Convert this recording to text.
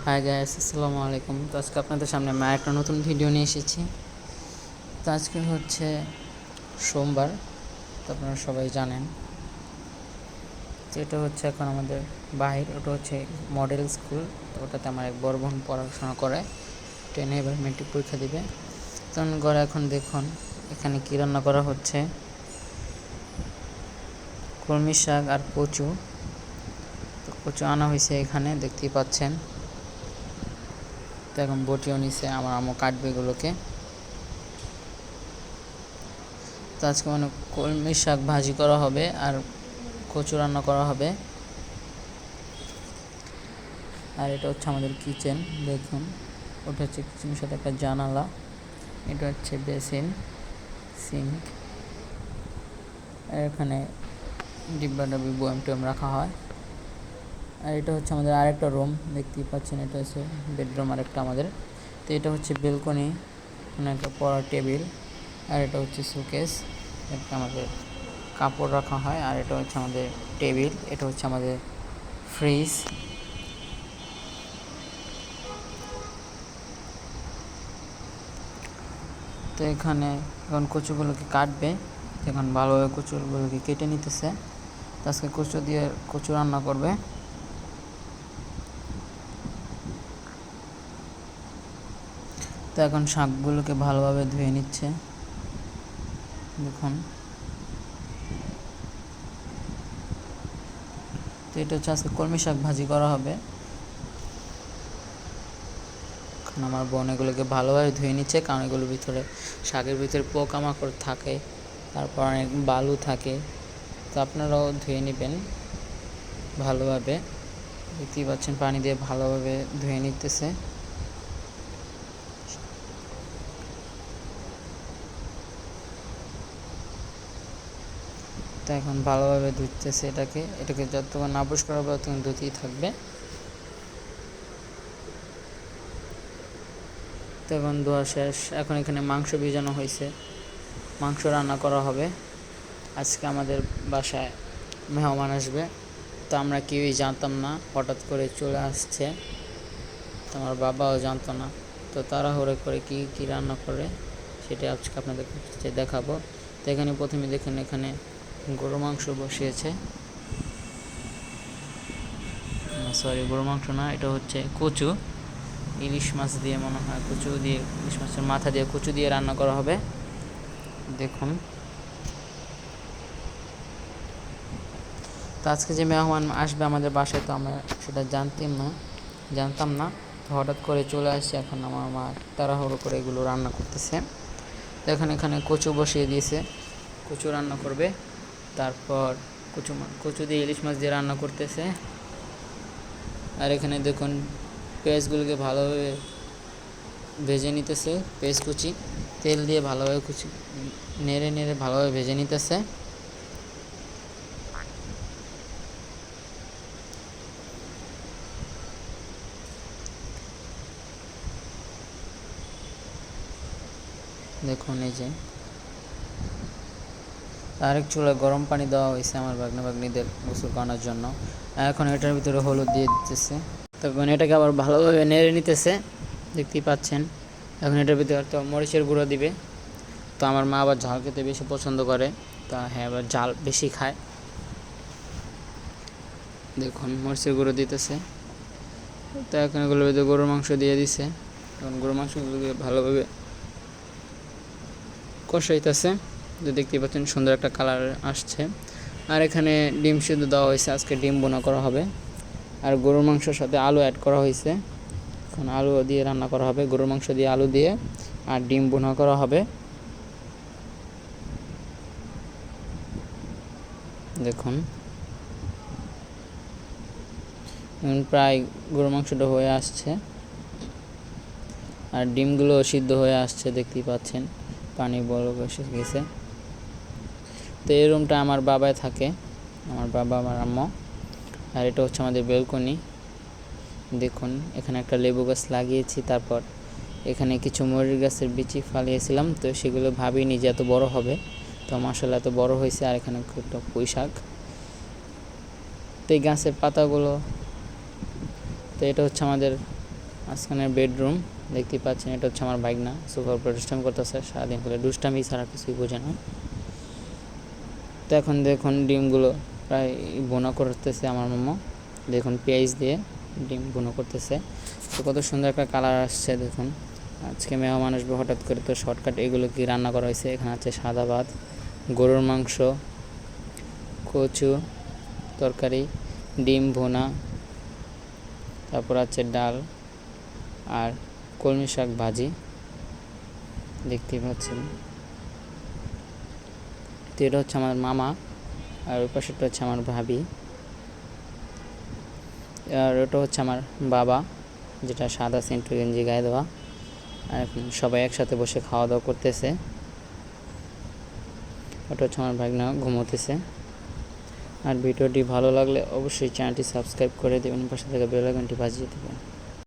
Hi guys, আসসালামু আলাইকুম। তো আজকে আপনাদের সামনে আমি একটা নতুন ভিডিও নিয়ে এসেছি। তো আজকে হচ্ছে সোমবার, তো আপনারা সবাই জানেন। তো এটা হচ্ছে এখন আমাদের বাহির, ওটা হচ্ছে মডেল স্কুল। তো ওটাতে আমার এক বড় বোন পড়াশোনা করে, 10 এবার মেট্রিক পরীক্ষা দিবে। তো ঘরে এখন দেখুন এখানে কী রান্না করা হচ্ছে, কলমি শাক আর কচু। তো কচু আনা হয়েছে এখানে, দেখতেই পাচ্ছেন। তো এখন বটিও নিছে, আমার আম্মু কাটবে এগুলোকে। তো আজকে কলমি শাক ভাজি করা হবে আর কচু রান্না করা হবে। আর এটা হচ্ছে আমাদের কিচেন, দেখুন ওটা হচ্ছে কিচেনের সাথে একটা জানালা। এটা হচ্ছে বেসিন, সিঙ্ক। আর এখানে ডিব্বা ডাব্বি বয়াম টয়াম রাখা হয়। আর এটা হচ্ছে আমাদের আরেকটা রুম, দেখতেই পাচ্ছেন। এটা হচ্ছে বেডরুম আরেকটা আমাদের। তো এটা হচ্ছে বেলকনি, এখানে একটা পড়ার টেবিল। আর এটা হচ্ছে শোকেস, এটা আমাদের কাপড় রাখা হয়। আর এটা হচ্ছে আমাদের টেবিল, এটা হচ্ছে আমাদের ফ্রিজ। তো এখানে এখন কচুগুলোকে কাটবে, এখন ভালোভাবে কচুগুলোকে কেটে নিতেছে। তো আজকে কচু দিয়ে কচু রান্না করবে। তো এখন শাকগুলোকে ভালোভাবে ধুয়ে নিচ্ছে, দেখুন। তো এটা হচ্ছে আজকে কলমি শাক ভাজি করা হবে। এখন আমার বোন এগুলোকে ভালোভাবে ধুয়ে নিচ্ছে, কারণ এগুলোর ভিতরে, শাকের ভিতরে পোকামাকড় থাকে, তারপর অনেক বালু থাকে। তো আপনারাও ধুয়ে নেবেন ভালোভাবে। দেখতেই পাচ্ছেন পানি দিয়ে ভালোভাবে ধুয়ে নিতেছে। তো এখন ভালোভাবে ধুতেছে এটাকে যতক্ষণ না পরিষ্কার হবে ততক্ষণ ধুতেই থাকবে। তো এখন ধোয়া শেষ, এখন এখানে মাংস ভিজানো হয়েছে, মাংস রান্না করা হবে। আজকে আমাদের বাসায় মেহমান আসবে, তো আমরা কেউই জানতাম না, হঠাৎ করে চলে আসছে। তো আমার বাবাও জানতো না। তো তাড়াহুড়ো করে কী রান্না করে সেটা আজকে আপনাদের কাছে দেখাবো। তো এখানে প্রথমে দেখুন, এখানে গরু মাংস বসিয়েছে, সরি গরু মাংস না, এটা হচ্ছে কচু, ইলিশ মাছ দিয়ে মনে হয়, কচু দিয়ে, ইলিশ মাছের মাথা দিয়ে কচু দিয়ে রান্না করা হবে, দেখুন। তো আজকে যে মেহমান আসবে আমাদের বাসায়, তো আমরা সেটা জানতাম না। তো হঠাৎ করে চলে আসছে, এখন আমার মা তাড়াহুড়ো করে এগুলো রান্না করতেছে। তো এখানে কচু বসিয়ে দিয়েছে, কচু রান্না করবে। তারপর কচু দিয়ে ইলিশ মাছ দিয়ে রান্না করতেছে। আর এখানে দেখুন পেঁয়াজগুলোকে ভালোভাবে ভেজে নিতেছে, পেঁয়াজ কুচি তেল দিয়ে ভালোভাবে নেড়ে ভালোভাবে ভেজে নিতেছে। দেখুন এই যে আরেক চুলায় গরম পানি দেওয়া হয়েছে আমার ভাগ্নিদের গোসল করানোর জন্য। এখন এটার ভিতরে হলুদ দিয়ে দিতেছে, তখন এটাকে আবার ভালোভাবে নেড়ে নিতেছে, দেখতেই পাচ্ছেন। এখন এটার ভিতরে তো মরিচের গুঁড়ো দিবে। তো আমার মা আবার ঝাল খেতে বেশি পছন্দ করে, তা হ্যাঁ আবার ঝাল বেশি খায়। দেখুন মরিচের গুঁড়ো দিতেছে। তো এখন এগুলোর ভিতরে গরুর মাংস দিয়ে দিছে, এখন গরুর মাংসগুলোকে ভালোভাবে কষাইতেছে। তো দেখতেই পাচ্ছেন সুন্দর একটা কালার আসছে। আর এখানে ডিম সিদ্ধ দেওয়া হয়েছে, আজকে ডিম বোনা করা হবে। আর গরুর মাংসের সাথে আলু অ্যাড করা হয়েছে, এখন আলু দিয়ে রান্না করা হবে, গরুর মাংস দিয়ে আলু দিয়ে, আর ডিম বোনা করা হবে, দেখুন। প্রায় গরুর মাংসটা হয়ে আসছে, আর ডিমগুলো সিদ্ধ হয়ে আসছে, দেখতেই পাচ্ছেন পানি বলক এসে গেছে। তো এই রুমটা আমার বাবাই থাকে, আমার বাবা, আমার আম্মা। আর এটা হচ্ছে আমাদের বেলকনি, দেখুন। এখানে একটা লেবু গাছ লাগিয়েছি, তারপর এখানে কিছু মরিচ গাছের বিচি ফালিয়েছিলাম, তো সেগুলো ভাবিনি যে এত বড় হবে। তো মাশাআল্লাহ এত বড় হয়েছে। আর এখানে একটা পুঁই শাক। তো এই গাছের পাতাগুলো, তো এটা হচ্ছে আমাদের মাঝখানের বেডরুম দেখতেই পাচ্ছেন, এটা হচ্ছে আমার বাইক না, সোফার উপরে দুষ্টামি করতেছে সারাদিন করে, দুষ্টামি ছাড়া কিছুই বোঝে না। তো এখন দেখুন ডিমগুলো প্রায় বোনা করতেছে আমার মামা, দেখুন পেঁয়াজ দিয়ে ডিম বোনা করতেছে। তো কত সুন্দর একটা কালার আসছে দেখুন। আজকে মেহমান আসবে হঠাৎ করে, তো শর্টকাট এগুলো কি রান্না করা হয়েছে। এখানে আছে সাদা ভাত, গরুর মাংস, কচু তরকারি, ডিম ভুনা, তারপর আছে ডাল আর কলমি শাক ভাজি দেখতেই পাচ্ছেন। তো এটা হচ্ছে আমার মামা, আর ওই পাশেরটা হচ্ছে আমার ভাবি, আর ওটা হচ্ছে আমার বাবা, যেটা সাদা সেন্টু গেঞ্জি গায়ে দেওয়া। আর এখন সবাই একসাথে বসে খাওয়া দাওয়া করতেছে। ওটা হচ্ছে আমার ভাগনা ঘুমোতেছে। আর ভিডিওটি ভালো লাগলে অবশ্যই চ্যানেলটি সাবস্ক্রাইব করে দেবেন, পাশে থেকে বেল আইকনটি বাজিয়ে দেবেন।